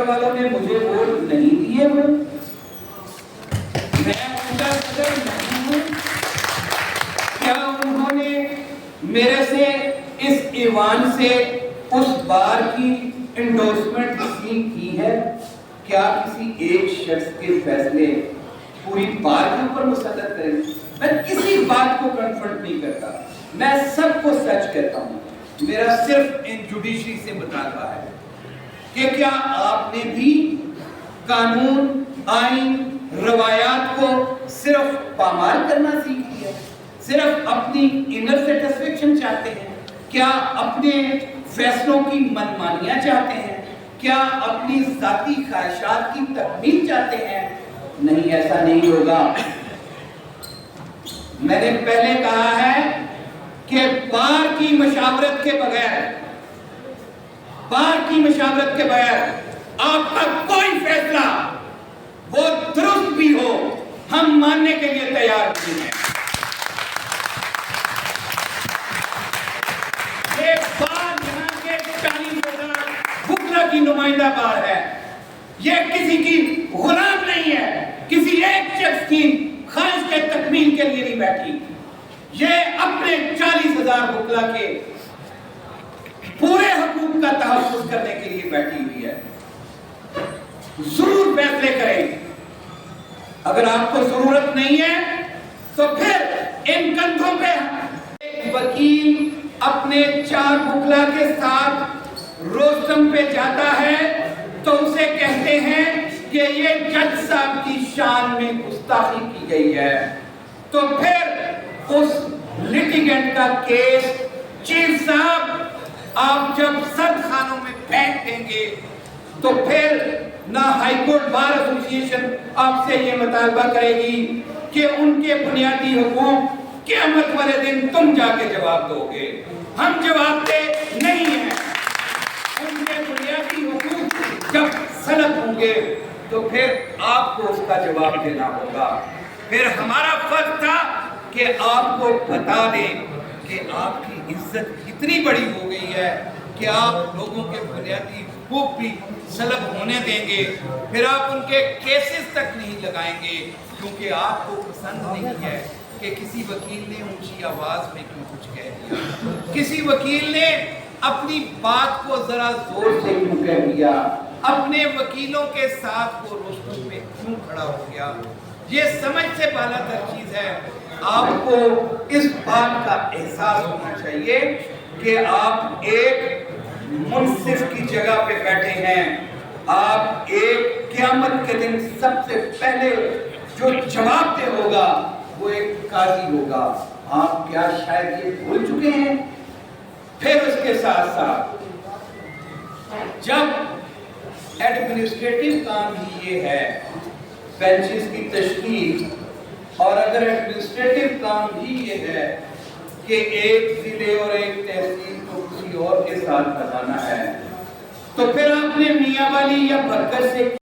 والوں نے مجھے ووٹ نہیں دیے ہوئے، میں ان کا صدر نہیں ہوں، کیا انہوں نے میرے سے اس ایوان سے اس بار کی انڈورسمنٹ رسید کی ہے؟ کیا کسی ایک شخص کے فیصلے پوری بار کے اوپر مسلط کریں؟ میں کسی بات کو کنفرنٹ نہیں کرتا، میں سب کو سچ کہتا ہوں۔ میرا صرف ان جوڈیشری سے مطالبہ ہے کہ کیا آپ نے بھی قانون، آئین، روایات کو صرف پامال کرنا سیکھ لیا؟ صرف اپنی انر سیٹسفیکشن چاہتے ہیں؟ کیا اپنے فیصلوں کی منمانیاں چاہتے ہیں؟ کیا اپنی ذاتی خواہشات کی تکمیل چاہتے ہیں؟ نہیں، ایسا نہیں ہوگا۔ میں نے پہلے کہا ہے کہ بار کی مشاورت کے بغیر آپ کا کوئی فیصلہ وہ درست بھی ہو ہم ماننے کے لیے تیار نہیں ہیں۔ یہ بار یہاں کے 40,000 وکلا کی نمائندہ بار ہے، یہ کسی کی غلام نہیں ہے، کسی ایک شخص کی خواہش کے تکمیل کے لیے نہیں بیٹھی، یہ اپنے 40,000 وکلا کے پورے حقوق کا تحفظ کرنے کے لیے بیٹھی ہوئی ہے۔ ضرور فیصلے کریں، اگر آپ کو ضرورت نہیں ہے تو پھر ان کندھوں پہ ایک وکیل اپنے 4 وکلا کے ساتھ روستم پہ جاتا ہے تو اسے کہتے ہیں کہ یہ جج صاحب کی شان میں گستاخی کی گئی ہے، تو پھر اس لیٹیگنٹ کا کیس چیف صاحب آپ جب سرد خانوں میں پھینک دیں گے تو پھر نہ ہائی کورٹ بار ایسوسی ایشن آپ سے یہ مطالبہ کرے گی کہ ان کے بنیادی حقوق قیامت والے دن تم جا کے جواب دو گے۔ ہم جواب دے نہیں ہیں، ان کے بنیادی حقوق جب سلب ہوں گے تو پھر آپ کو اس کا جواب دینا ہوگا۔ پھر ہمارا فرض تھا کہ آپ کو بتا دیں کہ آپ کی عزت اتنی بڑی ہو گئی ہے کہ آپ لوگوں کے بنیادی حقوق بھی سلب ہونے دیں گے، پھر آپ ان کے کیسز تک نہیں لگائیں گے، کیونکہ آپ کو پسند نہیں ہے کہ کسی وکیل نے اونچی آواز میں کیوں کچھ کہہ دیا، کسی وکیل نے اپنی بات کو ذرا زور سے کیوں کہہ دیا، اپنے وکیلوں کے ساتھ وہ روستم پہ کیوں کھڑا ہو گیا۔ یہ سمجھ سے بالا تر چیز ہے۔ آپ کو اس بات کا احساس ہونا چاہیے کہ آپ ایک منصف کی جگہ پہ بیٹھے ہیں، آپ ایک قیامت کے دن سب سے پہلے جو جواب دہ ہوگا وہ ایک قاضی ہوگا۔ آپ کیا شاید یہ بھول چکے ہیں؟ پھر اس کے ساتھ ساتھ جب ایڈمنسٹریٹو کام ہی یہ ہے بینچز کی تشکیل، اور اگر ایڈمنسٹریٹو کام ہی یہ ہے کہ ایک ضلع اور ایک تحصیل کو کسی اور کے ساتھ بتانا ہے، تو پھر آپ نے میاں والی یا بھگت سے